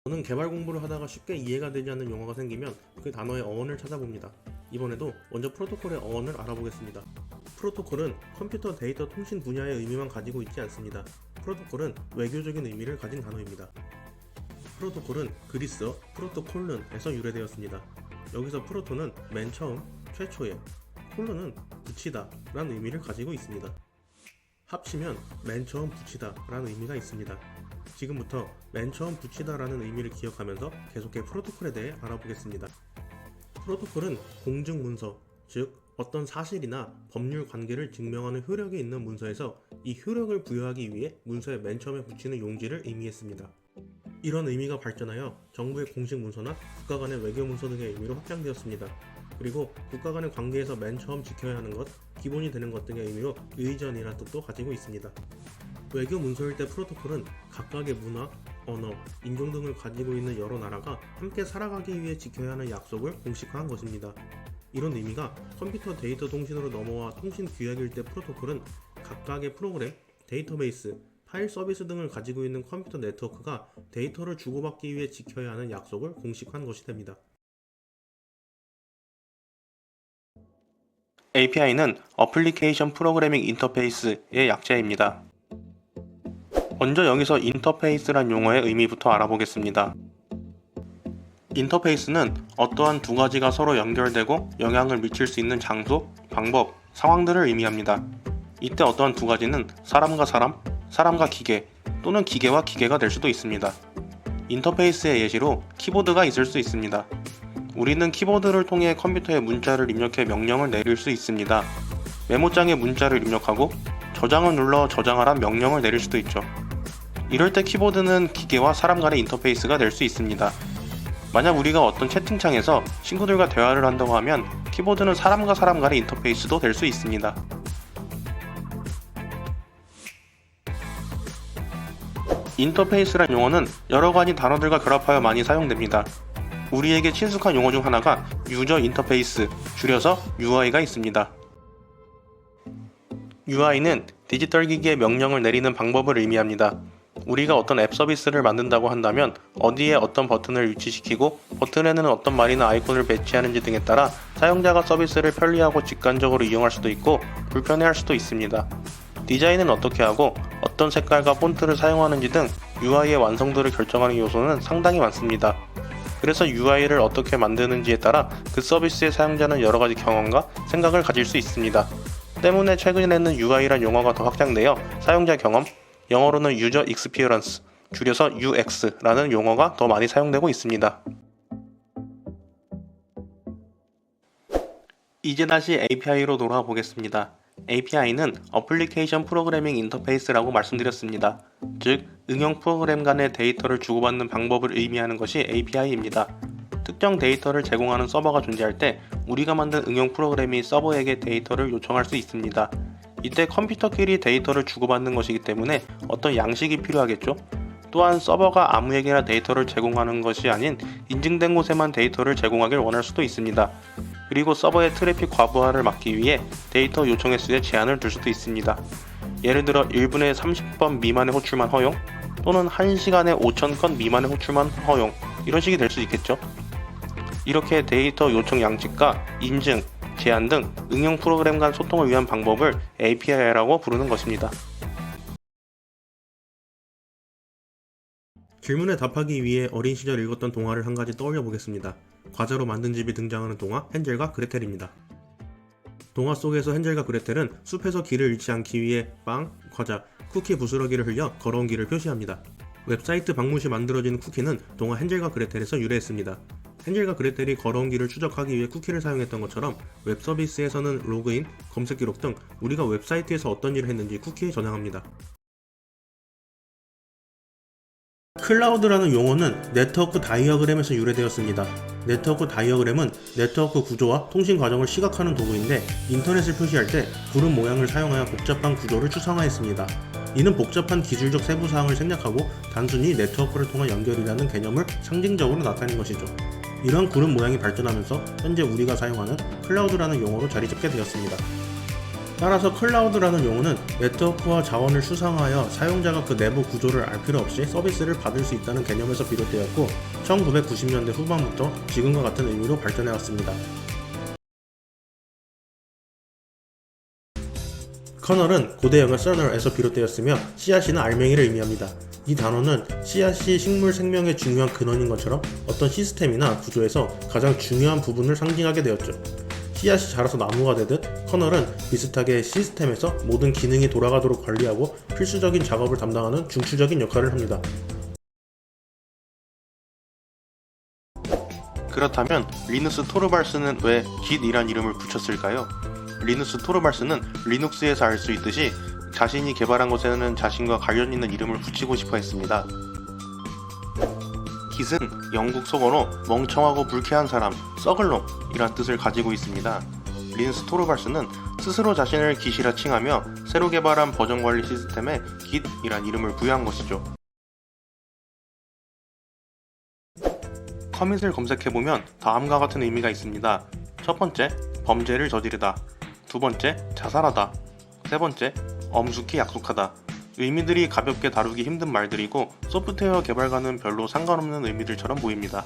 저는 개발 공부를 하다가 쉽게 이해가 되지 않는 용어가 생기면 그 단어의 어원을 찾아봅니다. 이번에도 먼저 프로토콜의 어원을 알아보겠습니다. 프로토콜은 컴퓨터 데이터 통신 분야의 의미만 가지고 있지 않습니다. 프로토콜은 외교적인 의미를 가진 단어입니다. 프로토콜은 그리스어 프로토콜른에서 유래되었습니다. 여기서 프로토는 맨 처음, 최초의, 콜론은 붙이다 라는 의미를 가지고 있습니다. 합치면 맨 처음 붙이다 라는 의미가 있습니다. 지금부터 맨 처음 붙이다 라는 의미를 기억하면서 계속해 프로토콜에 대해 알아보겠습니다. 프로토콜은 공증문서, 즉 어떤 사실이나 법률 관계를 증명하는 효력이 있는 문서에서 이 효력을 부여하기 위해 문서의 맨 처음에 붙이는 용지를 의미했습니다. 이런 의미가 발전하여 정부의 공식 문서나 국가 간의 외교 문서 등의 의미로 확장되었습니다. 그리고 국가 간의 관계에서 맨 처음 지켜야 하는 것, 기본이 되는 것 등의 의미로 의전이라는 뜻도 가지고 있습니다. 외교 문서일 때 프로토콜은 각각의 문화, 언어, 인종 등을 가지고 있는 여러 나라가 함께 살아가기 위해 지켜야 하는 약속을 공식화한 것입니다. 이런 의미가 컴퓨터 데이터 통신으로 넘어와 통신 규약일 때 프로토콜은 각각의 프로그램, 데이터베이스, 파일 서비스 등을 가지고 있는 컴퓨터 네트워크가 데이터를 주고받기 위해 지켜야 하는 약속을 공식화한 것이 됩니다. API는 어플리케이션 프로그래밍 인터페이스의 약자입니다. 먼저 여기서 인터페이스란 용어의 의미부터 알아보겠습니다. 인터페이스는 어떠한 두 가지가 서로 연결되고 영향을 미칠 수 있는 장소, 방법, 상황들을 의미합니다. 이때 어떠한 두 가지는 사람과 사람, 사람과 기계 또는 기계와 기계가 될 수도 있습니다. 인터페이스의 예시로 키보드가 있을 수 있습니다. 우리는 키보드를 통해 컴퓨터에 문자를 입력해 명령을 내릴 수 있습니다. 메모장에 문자를 입력하고 저장을 눌러 저장하란 명령을 내릴 수도 있죠. 이럴 때 키보드는 기계와 사람 간의 인터페이스가 될 수 있습니다. 만약 우리가 어떤 채팅창에서 친구들과 대화를 한다고 하면 키보드는 사람과 사람 간의 인터페이스도 될 수 있습니다. 인터페이스란 용어는 여러 가지 단어들과 결합하여 많이 사용됩니다. 우리에게 친숙한 용어 중 하나가 유저 인터페이스, 줄여서 UI가 있습니다. UI는 디지털 기기에 명령을 내리는 방법을 의미합니다. 우리가 어떤 앱 서비스를 만든다고 한다면 어디에 어떤 버튼을 위치시키고 버튼에는 어떤 말이나 아이콘을 배치하는지 등에 따라 사용자가 서비스를 편리하고 직관적으로 이용할 수도 있고 불편해할 수도 있습니다. 디자인은 어떻게 하고 어떤 색깔과 폰트를 사용하는지 등 UI의 완성도를 결정하는 요소는 상당히 많습니다. 그래서 UI를 어떻게 만드는지에 따라 그 서비스의 사용자는 여러가지 경험과 생각을 가질 수 있습니다. 때문에 최근에는 UI란 용어가 더 확장되어 사용자 경험, 영어로는 User Experience, 줄여서 UX라는 용어가 더 많이 사용되고 있습니다. 이제 다시 API로 돌아와 보겠습니다. API는 어플리케이션 프로그래밍 인터페이스라고 말씀드렸습니다. 즉, 응용 프로그램 간의 데이터를 주고받는 방법을 의미하는 것이 API입니다. 특정 데이터를 제공하는 서버가 존재할 때 우리가 만든 응용 프로그램이 서버에게 데이터를 요청할 수 있습니다. 이때 컴퓨터끼리 데이터를 주고받는 것이기 때문에 어떤 양식이 필요하겠죠? 또한 서버가 아무에게나 데이터를 제공하는 것이 아닌 인증된 곳에만 데이터를 제공하길 원할 수도 있습니다. 그리고 서버의 트래픽 과부하를 막기 위해 데이터 요청 횟수에 제한을 둘 수도 있습니다. 예를 들어 1분에 30번 미만의 호출만 허용 또는 1시간에 5,000건 미만의 호출만 허용, 이런 식이 될 수 있겠죠. 이렇게 데이터 요청 양식과 인증, 제한 등 응용 프로그램 간 소통을 위한 방법을 API라고 부르는 것입니다. 질문에 답하기 위해 어린 시절 읽었던 동화를 한 가지 떠올려 보겠습니다. 과자로 만든 집이 등장하는 동화 헨젤과 그레텔입니다. 동화 속에서 헨젤과 그레텔은 숲에서 길을 잃지 않기 위해 빵, 과자, 쿠키 부스러기를 흘려 걸어온 길을 표시합니다. 웹사이트 방문 시 만들어지는 쿠키는 동화 헨젤과 그레텔에서 유래했습니다. 헨젤과 그레텔이 걸어온 길을 추적하기 위해 쿠키를 사용했던 것처럼 웹 서비스에서는 로그인, 검색 기록 등 우리가 웹사이트에서 어떤 일을 했는지 쿠키에 저장합니다. 클라우드라는 용어는 네트워크 다이어그램에서 유래되었습니다. 네트워크 다이어그램은 네트워크 구조와 통신 과정을 시각화하는 도구인데 인터넷을 표시할 때 구름 모양을 사용하여 복잡한 구조를 추상화했습니다. 이는 복잡한 기술적 세부사항을 생략하고 단순히 네트워크를 통한 연결이라는 개념을 상징적으로 나타낸 것이죠. 이러한 구름 모양이 발전하면서 현재 우리가 사용하는 클라우드라는 용어로 자리 잡게 되었습니다. 따라서 클라우드라는 용어는 네트워크와 자원을 추상화하여 사용자가 그 내부 구조를 알 필요 없이 서비스를 받을 수 있다는 개념에서 비롯되었고 1990년대 후반부터 지금과 같은 의미로 발전해왔습니다. 커널은 고대 영어 서널에서 비롯되었으며 씨앗이나 알맹이를 의미합니다. 이 단어는 씨앗이 식물 생명의 중요한 근원인 것처럼 어떤 시스템이나 구조에서 가장 중요한 부분을 상징하게 되었죠. 씨앗이 자라서 나무가 되듯 커널은 비슷하게 시스템에서 모든 기능이 돌아가도록 관리하고 필수적인 작업을 담당하는 중추적인 역할을 합니다. 그렇다면 리누스 토르발스는 왜 Git이란 이름을 붙였을까요? 리누스 토르발스는 리눅스에서 알 수 있듯이 자신이 개발한 것에는 자신과 관련 있는 이름을 붙이고 싶어 했습니다. Git은 영국 속어로 멍청하고 불쾌한 사람, 썩을 놈이란 뜻을 가지고 있습니다. 리누스 토르발스는 스스로 자신을 Git이라 칭하며 새로 개발한 버전 관리 시스템에 Git이란 이름을 부여한 것이죠. 커밋을 검색해보면 다음과 같은 의미가 있습니다. 첫 번째, 범죄를 저지르다. 두 번째, 자살하다. 세 번째, 엄숙히 약속하다. 의미들이 가볍게 다루기 힘든 말들이고 소프트웨어 개발과는 별로 상관없는 의미들처럼 보입니다.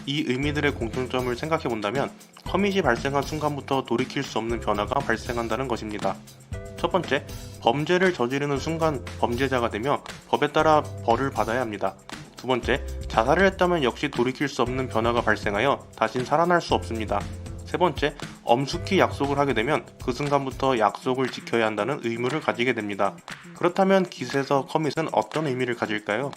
이 의미들의 공통점을 생각해본다면 커밋이 발생한 순간부터 돌이킬 수 없는 변화가 발생한다는 것입니다. 첫 번째, 범죄를 저지르는 순간 범죄자가 되며 법에 따라 벌을 받아야 합니다. 두 번째, 자살을 했다면 역시 돌이킬 수 없는 변화가 발생하여 다신 살아날 수 없습니다. 세 번째, 엄숙히 약속을 하게 되면 그 순간부터 약속을 지켜야 한다는 의무를 가지게 됩니다. 그렇다면 Git에서 커밋은 어떤 의미를 가질까요?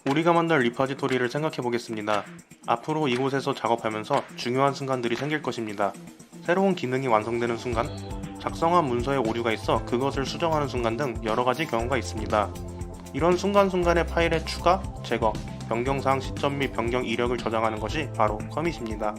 우리가 만든 리파지토리를 생각해 보겠습니다. 앞으로 이곳에서 작업하면서 중요한 순간들이 생길 것입니다. 새로운 기능이 완성되는 순간, 작성한 문서에 오류가 있어 그것을 수정하는 순간 등 여러가지 경우가 있습니다. 이런 순간순간의 파일의 추가, 제거, 변경사항 시점 및 변경 이력을 저장하는 것이 바로 커밋입니다.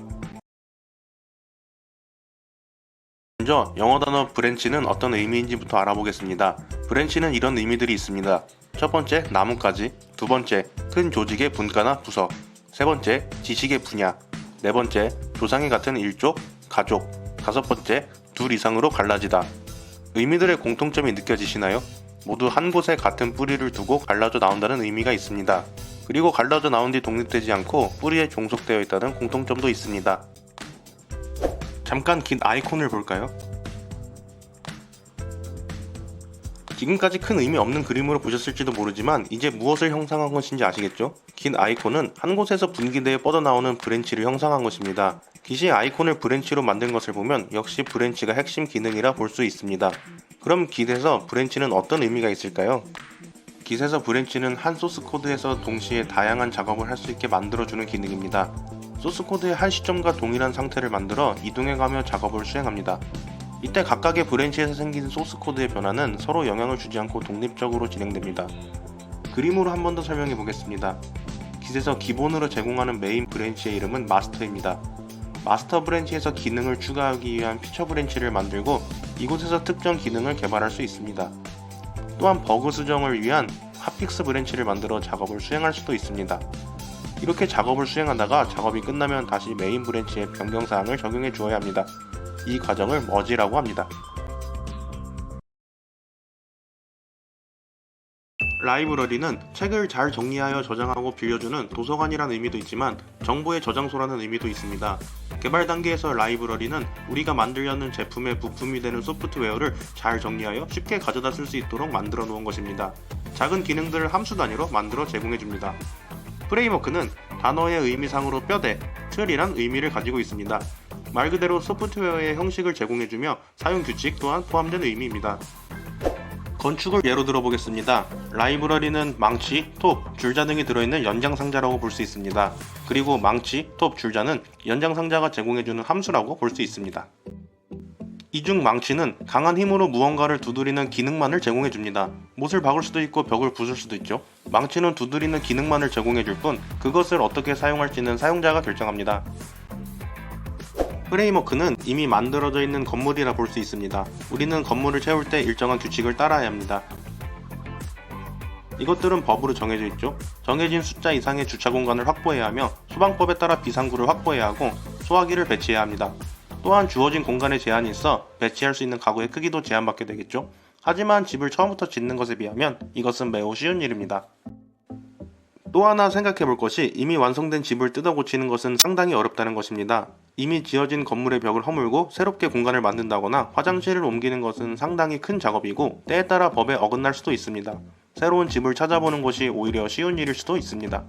먼저 영어 단어 브랜치는 어떤 의미인지부터 알아보겠습니다. 브랜치는 이런 의미들이 있습니다. 첫 번째, 나뭇가지. 두 번째, 큰 조직의 분과나 부서. 세 번째, 지식의 분야. 네 번째, 조상이 같은 일족, 가족. 다섯 번째, 둘 이상으로 갈라지다. 의미들의 공통점이 느껴지시나요? 모두 한 곳에 같은 뿌리를 두고 갈라져 나온다는 의미가 있습니다. 그리고 갈라져 나온 뒤 독립되지 않고 뿌리에 종속되어 있다는 공통점도 있습니다. 잠깐 Git 아이콘을 볼까요? 지금까지 큰 의미 없는 그림으로 보셨을지도 모르지만 이제 무엇을 형상한 것인지 아시겠죠? Git 아이콘은 한 곳에서 분기되어 뻗어나오는 브랜치를 형상한 것입니다. Git이 아이콘을 브랜치로 만든 것을 보면 역시 브랜치가 핵심 기능이라 볼 수 있습니다. 그럼 Git에서 브랜치는 어떤 의미가 있을까요? Git에서 브랜치는 한 소스 코드에서 동시에 다양한 작업을 할 수 있게 만들어주는 기능입니다. 소스 코드의 한 시점과 동일한 상태를 만들어 이동해가며 작업을 수행합니다. 이때 각각의 브랜치에서 생긴 소스 코드의 변화는 서로 영향을 주지 않고 독립적으로 진행됩니다. 그림으로 한 번 더 설명해 보겠습니다. Git에서 기본으로 제공하는 메인 브랜치의 이름은 마스터입니다. 마스터 브랜치에서 기능을 추가하기 위한 피처 브랜치를 만들고 이곳에서 특정 기능을 개발할 수 있습니다. 또한 버그 수정을 위한 핫픽스 브랜치를 만들어 작업을 수행할 수도 있습니다. 이렇게 작업을 수행하다가 작업이 끝나면 다시 메인 브랜치에 변경사항을 적용해 주어야 합니다. 이 과정을 머지라고 합니다. 라이브러리는 책을 잘 정리하여 저장하고 빌려주는 도서관이라는 의미도 있지만 정보의 저장소라는 의미도 있습니다. 개발 단계에서 라이브러리는 우리가 만들려는 제품의 부품이 되는 소프트웨어를 잘 정리하여 쉽게 가져다 쓸 수 있도록 만들어 놓은 것입니다. 작은 기능들을 함수 단위로 만들어 제공해 줍니다. 프레임워크는 단어의 의미상으로 뼈대, 틀이란 의미를 가지고 있습니다. 말 그대로 소프트웨어의 형식을 제공해주며 사용 규칙 또한 포함된 의미입니다. 건축을 예로 들어보겠습니다. 라이브러리는 망치, 톱, 줄자 등이 들어있는 연장상자라고 볼 수 있습니다. 그리고 망치, 톱, 줄자는 연장상자가 제공해주는 함수라고 볼 수 있습니다. 이 중 망치는 강한 힘으로 무언가를 두드리는 기능만을 제공해줍니다. 못을 박을 수도 있고 벽을 부술 수도 있죠. 망치는 두드리는 기능만을 제공해줄 뿐 그것을 어떻게 사용할지는 사용자가 결정합니다. 프레임워크는 이미 만들어져 있는 건물이라 볼 수 있습니다. 우리는 건물을 채울 때 일정한 규칙을 따라야 합니다. 이것들은 법으로 정해져 있죠. 정해진 숫자 이상의 주차 공간을 확보해야 하며 소방법에 따라 비상구를 확보해야 하고 소화기를 배치해야 합니다. 또한 주어진 공간에 제한이 있어 배치할 수 있는 가구의 크기도 제한받게 되겠죠. 하지만 집을 처음부터 짓는 것에 비하면 이것은 매우 쉬운 일입니다. 또 하나 생각해 볼 것이 이미 완성된 집을 뜯어 고치는 것은 상당히 어렵다는 것입니다. 이미 지어진 건물의 벽을 허물고 새롭게 공간을 만든다거나 화장실을 옮기는 것은 상당히 큰 작업이고 때에 따라 법에 어긋날 수도 있습니다. 새로운 집을 찾아보는 것이 오히려 쉬운 일일 수도 있습니다.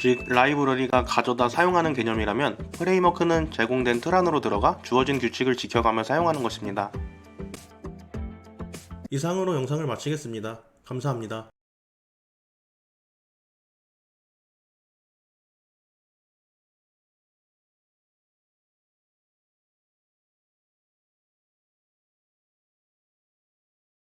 즉, 라이브러리가 가져다 사용하는 개념이라면 프레임워크는 제공된 틀 안으로 들어가 주어진 규칙을 지켜가며 사용하는 것입니다. 이상으로 영상을 마치겠습니다. 감사합니다.